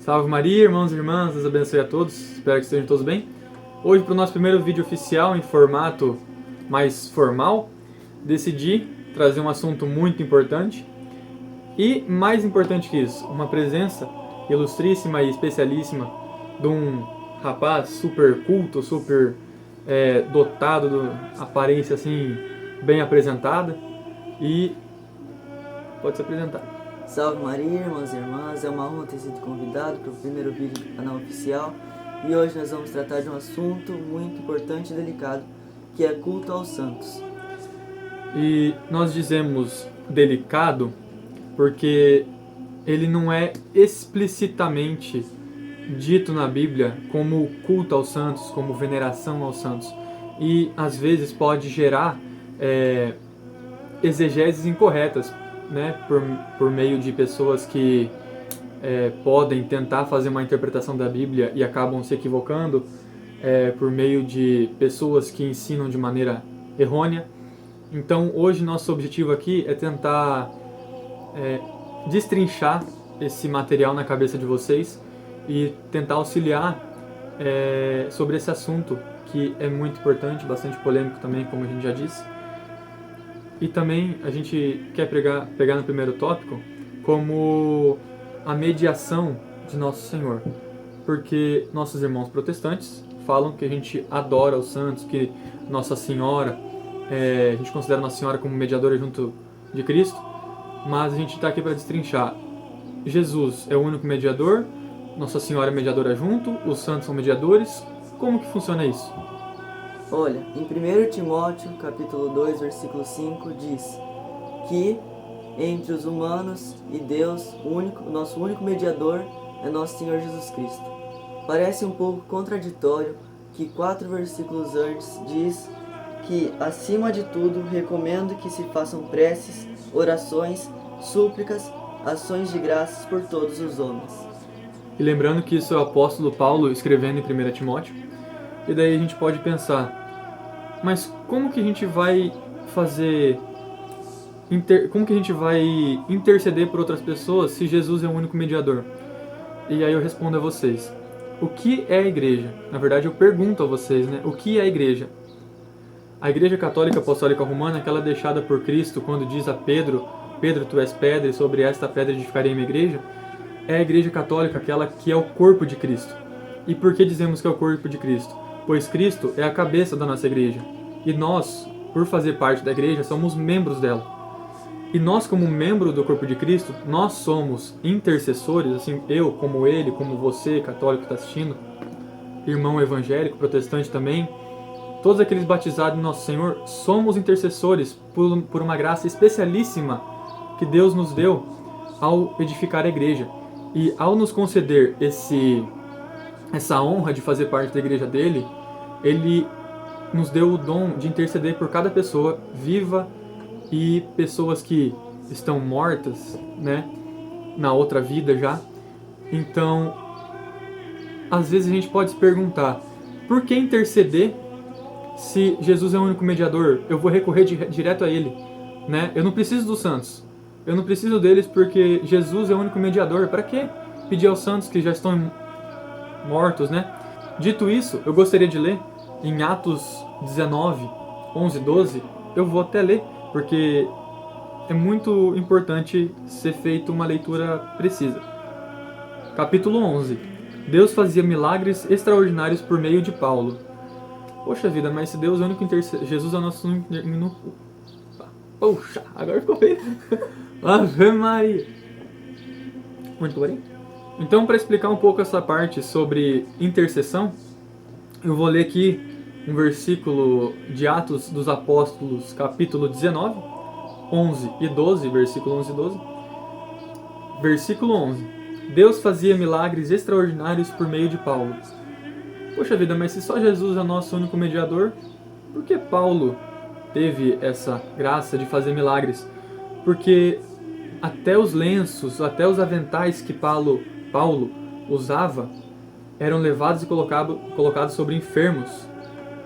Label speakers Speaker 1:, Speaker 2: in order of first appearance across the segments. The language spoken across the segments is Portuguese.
Speaker 1: Salve Maria, irmãos e irmãs, Deus abençoe a todos, espero que estejam todos bem. Hoje, para o nosso primeiro vídeo oficial em formato mais formal, decidi trazer um assunto muito importante e, mais importante que isso, uma presença ilustríssima e especialíssima de um rapaz super culto, super dotado, aparência assim, bem apresentada, e pode se apresentar.
Speaker 2: Salve Maria, irmãos e irmãs, é uma honra ter sido convidado para o primeiro vídeo do canal oficial e hoje nós vamos tratar de um assunto muito importante e delicado, que é culto aos santos.
Speaker 1: E nós dizemos delicado porque ele não é explicitamente dito na Bíblia como culto aos santos, como veneração aos santos, e às vezes pode gerar exegeses incorretas, né, por meio de pessoas que podem tentar fazer uma interpretação da Bíblia e acabam se equivocando, por meio de pessoas que ensinam de maneira errônea. Então hoje nosso objetivo aqui é tentar destrinchar esse material na cabeça de vocês e tentar auxiliar sobre esse assunto que é muito importante, bastante polêmico também, como a gente já disse. E também a gente quer pegar no primeiro tópico como a mediação de Nosso Senhor, porque nossos irmãos protestantes falam que a gente adora os santos, que Nossa Senhora, a gente considera Nossa Senhora como mediadora junto de Cristo, mas a gente está aqui para destrinchar. Jesus é o único mediador, Nossa Senhora é mediadora junto, os santos são mediadores. Como que funciona isso?
Speaker 2: Olha, em 1 Timóteo, capítulo 2, versículo 5, diz que entre os humanos e Deus, o nosso único mediador é nosso Senhor Jesus Cristo. Parece um pouco contraditório que 4 versículos antes diz que, acima de tudo, recomendo que se façam preces, orações, súplicas, ações de graças por todos os homens.
Speaker 1: E lembrando que isso é o apóstolo Paulo escrevendo em 1 Timóteo, e daí a gente pode pensar, mas como que a gente vai fazer, como que a gente vai interceder por outras pessoas se Jesus é o único mediador? E aí eu respondo a vocês, o que é a igreja? Na verdade eu pergunto a vocês, né? O que é a igreja? A Igreja Católica Apostólica Romana, aquela deixada por Cristo quando diz a Pedro, Pedro, tu és pedra e sobre esta pedra edificarei minha igreja, é a Igreja Católica, aquela que é o corpo de Cristo. E por que dizemos que é o corpo de Cristo? Pois Cristo é a cabeça da nossa igreja. E nós, por fazer parte da igreja, somos membros dela. E nós, como membro do corpo de Cristo, nós somos intercessores, assim, eu, como ele, como você, católico que está assistindo, irmão evangélico, protestante também, todos aqueles batizados em Nosso Senhor, somos intercessores por uma graça especialíssima que Deus nos deu ao edificar a igreja. E ao nos conceder essa honra de fazer parte da igreja dele, ele nos deu o dom de interceder por cada pessoa viva e pessoas que estão mortas, né, na outra vida já. Então, às vezes a gente pode se perguntar, por que interceder se Jesus é o único mediador? Eu vou recorrer direto a ele, né? Eu não preciso dos santos. Eu não preciso deles porque Jesus é o único mediador. Para que pedir aos santos que já estão mortos, né? Dito isso, eu gostaria de ler em Atos 19, 11, 12. Eu vou até ler, porque é muito importante ser feita uma leitura precisa. Capítulo 11. Deus fazia milagres extraordinários por meio de Paulo. Poxa vida, mas se Deus é o único intercessor, Jesus é o nosso único... Poxa, agora ficou feio. Ave Maria. Muito bem. Então, para explicar um pouco essa parte sobre intercessão, eu vou ler aqui um versículo de Atos dos Apóstolos, capítulo 19, 11 e 12, versículo 11 e 12. Versículo 11. Deus fazia milagres extraordinários por meio de Paulo. Poxa vida, mas se só Jesus é o nosso único mediador, por que Paulo teve essa graça de fazer milagres? Porque até os lenços, até os aventais que Paulo usava eram levados e colocados sobre enfermos.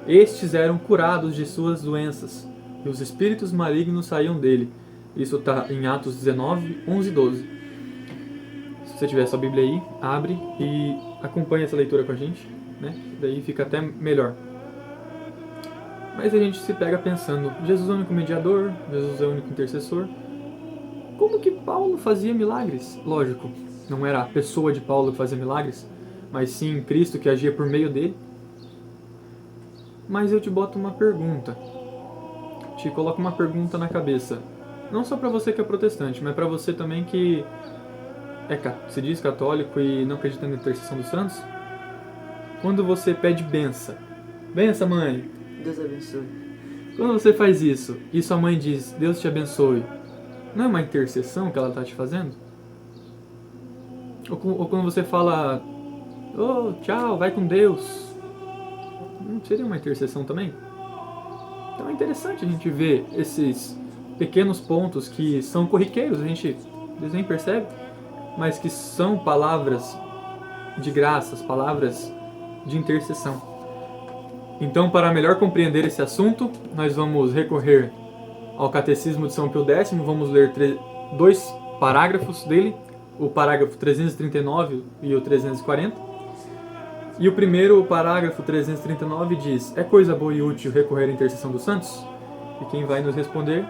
Speaker 1: Estes eram curados de suas doenças e os espíritos malignos saíam dele. Isso está em Atos 19, 11 e 12. Se você tiver sua Bíblia aí, abre e acompanha essa leitura com a gente, né? Daí fica até melhor. Mas a gente se pega pensando, Jesus é o único mediador, Jesus é o único intercessor. Como que Paulo fazia milagres? Lógico, não era a pessoa de Paulo que fazia milagres, mas sim Cristo que agia por meio dele. Mas eu te boto uma pergunta, te coloco uma pergunta na cabeça. Não só para você que é protestante, mas para você também que se diz católico e não acredita na intercessão dos santos. Quando você pede benção, benção mãe,
Speaker 2: Deus abençoe.
Speaker 1: quando você faz isso e sua mãe diz, Deus te abençoe, não é uma intercessão que ela está te fazendo? Ou quando você fala, oh, tchau, vai com Deus, não seria uma intercessão também? Então é interessante a gente ver esses pequenos pontos que são corriqueiros, a gente nem percebe, mas que são palavras de graças, palavras de intercessão. Então, para melhor compreender esse assunto, nós vamos recorrer ao Catecismo de São Pio X, vamos ler 2 parágrafos dele, o parágrafo 339 e o 340. E o primeiro, o parágrafo 339, diz: é coisa boa e útil recorrer à intercessão dos santos? E quem vai nos responder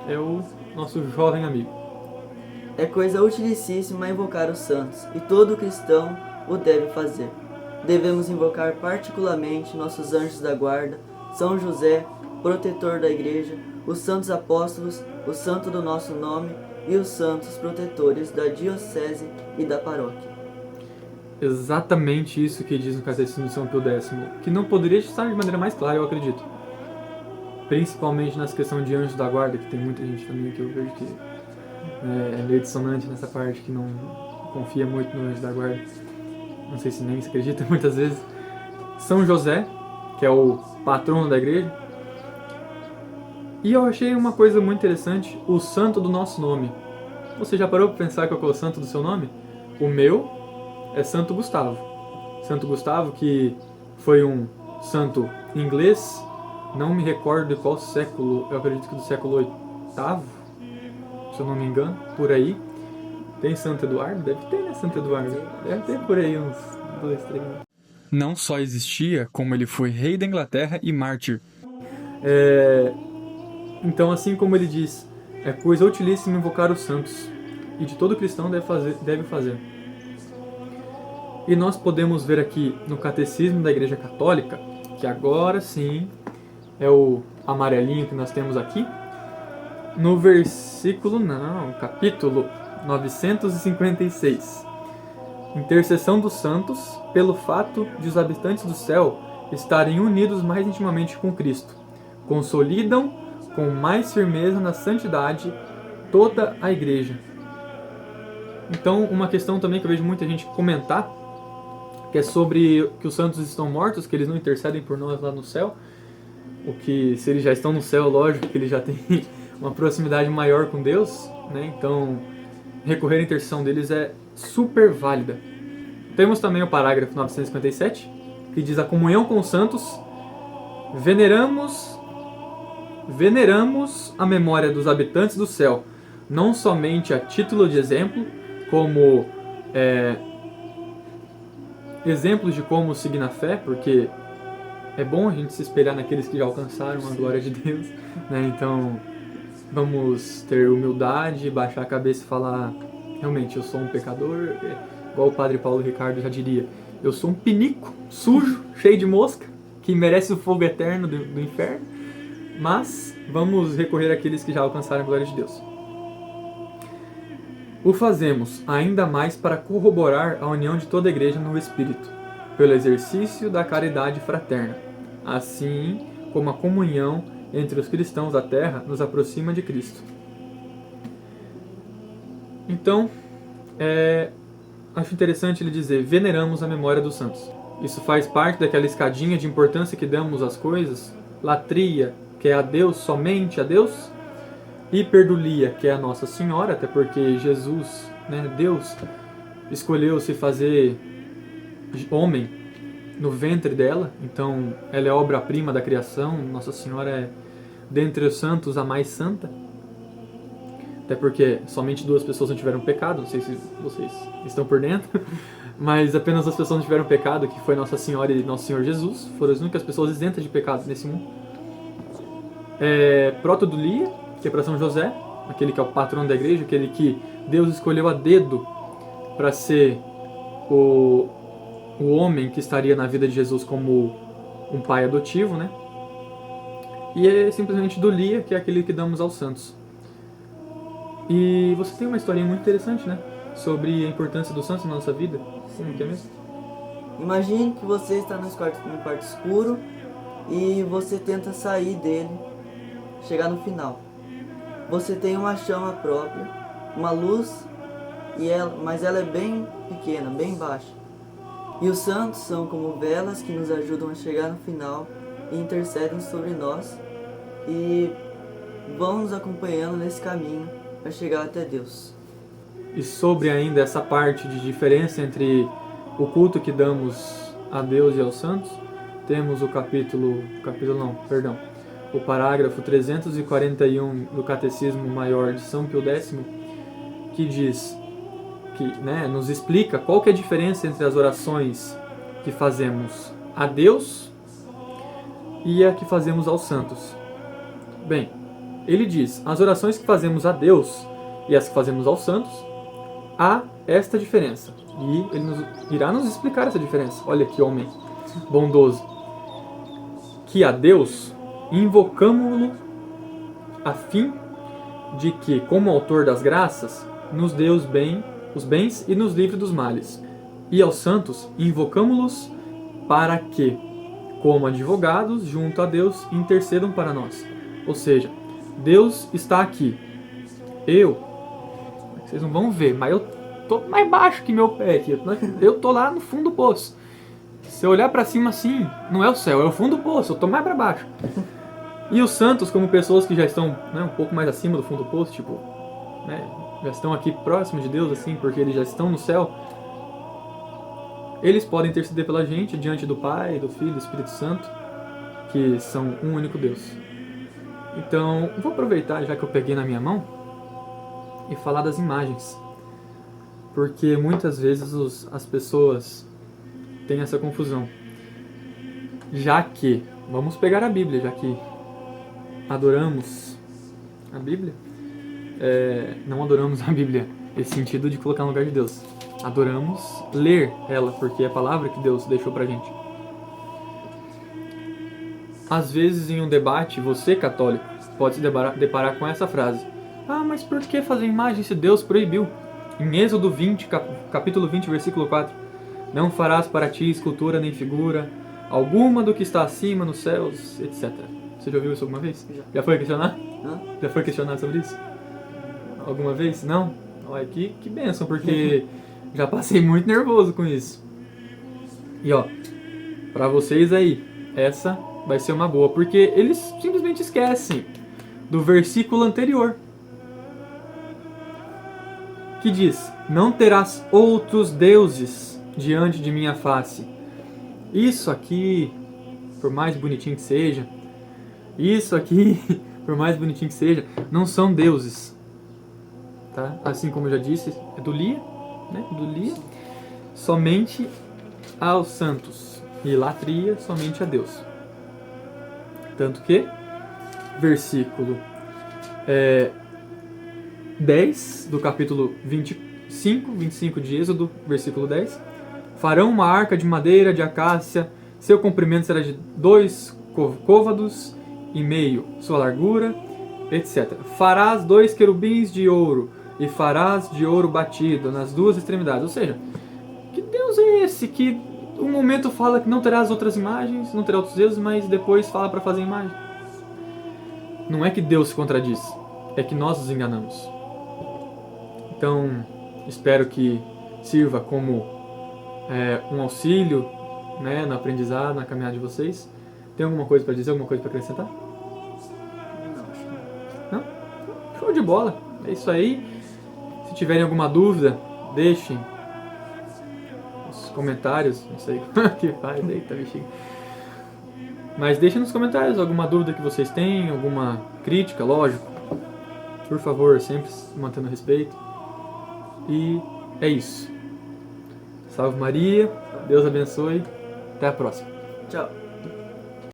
Speaker 1: é o nosso jovem amigo.
Speaker 2: É coisa utilíssima invocar os santos, e todo cristão o deve fazer. Devemos invocar particularmente nossos anjos da guarda, São José, protetor da Igreja, os santos apóstolos, o santo do nosso nome e os santos protetores da diocese e da paróquia.
Speaker 1: Exatamente isso que diz no Catecismo de São Pio X, que não poderia estar de maneira mais clara, eu acredito. Principalmente nessa questão de anjos da guarda, que tem muita gente também que eu vejo que é meio dissonante nessa parte, que não confia muito no anjo da guarda. Não sei se nem se acredita muitas vezes. São José, que é o patrono da igreja. E eu achei uma coisa muito interessante, o santo do nosso nome. Você já parou para pensar qual é o santo do seu nome? O meu é Santo Gustavo. Santo Gustavo, que foi um santo inglês, não me recordo de qual século, eu acredito que do século VIII, se eu não me engano, por aí. Tem Santo Eduardo? Deve ter, né, Santo Eduardo? Deve ter por aí uns 2, 3. Não só existia, como ele foi rei da Inglaterra e mártir. Então, assim como ele diz, é coisa utilíssima invocar os santos, e de todo cristão deve fazer. E nós podemos ver aqui no Catecismo da Igreja Católica, que agora sim é o amarelinho que nós temos aqui, no capítulo 956. Intercessão dos santos pelo fato de os habitantes do céu estarem unidos mais intimamente com Cristo. Consolidam com mais firmeza na santidade toda a igreja. Então, uma questão também que eu vejo muita gente comentar, que é sobre que os santos estão mortos, que eles não intercedem por nós lá no céu. O que, se eles já estão no céu, lógico que eles já têm uma proximidade maior com Deus, né? Então, recorrer à intercessão deles é super válida. Temos também o parágrafo 957, que diz: a comunhão com os santos, veneramos a memória dos habitantes do céu, não somente a título de exemplo, como exemplos de como seguir na fé, porque é bom a gente se espelhar naqueles que já alcançaram a glória de Deus, né? Então, vamos ter humildade, baixar a cabeça e falar: realmente, eu sou um pecador, igual o padre Paulo Ricardo já diria, eu sou um pinico, sujo, cheio de mosca, que merece o fogo eterno do inferno, mas vamos recorrer àqueles que já alcançaram a glória de Deus. O fazemos ainda mais para corroborar a união de toda a igreja no Espírito, pelo exercício da caridade fraterna, assim como a comunhão entre os cristãos da terra nos aproxima de Cristo. Então, acho interessante ele dizer: veneramos a memória dos santos. Isso faz parte daquela escadinha de importância que damos às coisas. Latria, que é a Deus, somente a Deus. Hiperdulia, que é a Nossa Senhora, até porque Jesus, né, Deus, escolheu se fazer homem no ventre dela, então ela é obra-prima da criação. Nossa Senhora é, dentre os santos, a mais santa. até porque somente 2 pessoas não tiveram pecado, não sei se vocês estão por dentro, mas apenas 2 pessoas não tiveram pecado, que foi Nossa Senhora e Nosso Senhor Jesus, foram as únicas pessoas isentas de pecado nesse mundo. Proto-Dulia, que é para São José, aquele que é o patrono da igreja, aquele que Deus escolheu a dedo para ser o homem que estaria na vida de Jesus como um pai adotivo, né? E é simplesmente Dulia, que é aquele que damos aos santos. E você tem uma historinha muito interessante, né? Sobre a importância dos santos na nossa vida. Sim, que é mesmo?
Speaker 2: Imagine que você está num quarto escuro e você tenta sair dele, chegar no final. Você tem uma chama própria, uma luz, mas ela é bem pequena, bem baixa. E os santos são como velas que nos ajudam a chegar no final e intercedem sobre nós e vão nos acompanhando nesse caminho para chegar até Deus.
Speaker 1: E sobre ainda essa parte de diferença entre o culto que damos a Deus e aos santos, temos o o parágrafo 341 do Catecismo Maior de São Pio X, que diz, que nos explica qual que é a diferença entre as orações que fazemos a Deus e a que fazemos aos santos. Bem, ele diz, as orações que fazemos a Deus e as que fazemos aos santos, há esta diferença. E ele irá nos explicar essa diferença. Olha que homem bondoso. Que a Deus invocamo-lo a fim de que, como autor das graças, nos dê os bens e nos livre dos males. E aos santos invocamo-los para que, como advogados, junto a Deus, intercedam para nós. Ou seja, Deus está aqui. Vocês não vão ver, mas eu tô mais baixo que meu pé aqui. Eu tô lá no fundo do poço. Se eu olhar para cima assim, não é o céu, é o fundo do poço, eu tô mais para baixo. E os santos, como pessoas que já estão um pouco mais acima do fundo do poço, tipo, já estão aqui próximos de Deus, assim, porque eles já estão no céu, eles podem interceder pela gente diante do Pai, do Filho e do Espírito Santo, que são um único Deus. Então, vou aproveitar, já que eu peguei na minha mão, e falar das imagens. Porque muitas vezes as pessoas têm essa confusão. Já que, vamos pegar a Bíblia, já que adoramos a Bíblia, não adoramos a Bíblia nesse sentido de colocar no lugar de Deus. Adoramos ler ela, porque é a palavra que Deus deixou pra gente. Às vezes, em um debate, você, católico, pode se deparar com essa frase. Ah, mas por que fazer imagem se Deus proibiu? Em Êxodo 20, capítulo 20, versículo 4. Não farás para ti escultura nem figura alguma do que está acima nos céus, etc. Você já ouviu isso alguma vez? Já foi questionar? Já foi questionar sobre isso? Alguma vez? Não? Olha, que bênção, porque já passei muito nervoso com isso. E pra vocês aí, essa vai ser uma boa, porque eles simplesmente esquecem do versículo anterior, que diz, não terás outros deuses diante de minha face. Isso aqui, por mais bonitinho que seja, por mais bonitinho que seja, não são deuses. Tá? Assim como eu já disse, é Dulia, somente aos santos, e latria somente a Deus. Tanto que, versículo 10 do capítulo 25 de Êxodo, versículo 10. Farão uma arca de madeira de acácia, seu comprimento será de 2 côvados e meio, sua largura, etc. Farás 2 querubins de ouro, e farás de ouro batido nas 2 extremidades. Ou seja, que Deus é esse que um momento fala que não terás outras imagens, não terá outros deuses, mas depois fala para fazer imagem? Não é que Deus se contradiz, é que nós nos enganamos. Então, espero que sirva como um auxílio, no aprendizado, na caminhada de vocês. Tem alguma coisa para dizer, alguma coisa para acrescentar?
Speaker 2: Não, acho que
Speaker 1: não. Show de bola. É isso aí. Se tiverem alguma dúvida, deixem nos comentários. Não sei o que faz, eita bexiga. Mas deixem nos comentários alguma dúvida que vocês têm, alguma crítica, lógico. por favor, sempre mantendo respeito. E é isso. Salve Maria, Deus abençoe, até a próxima.
Speaker 2: Tchau.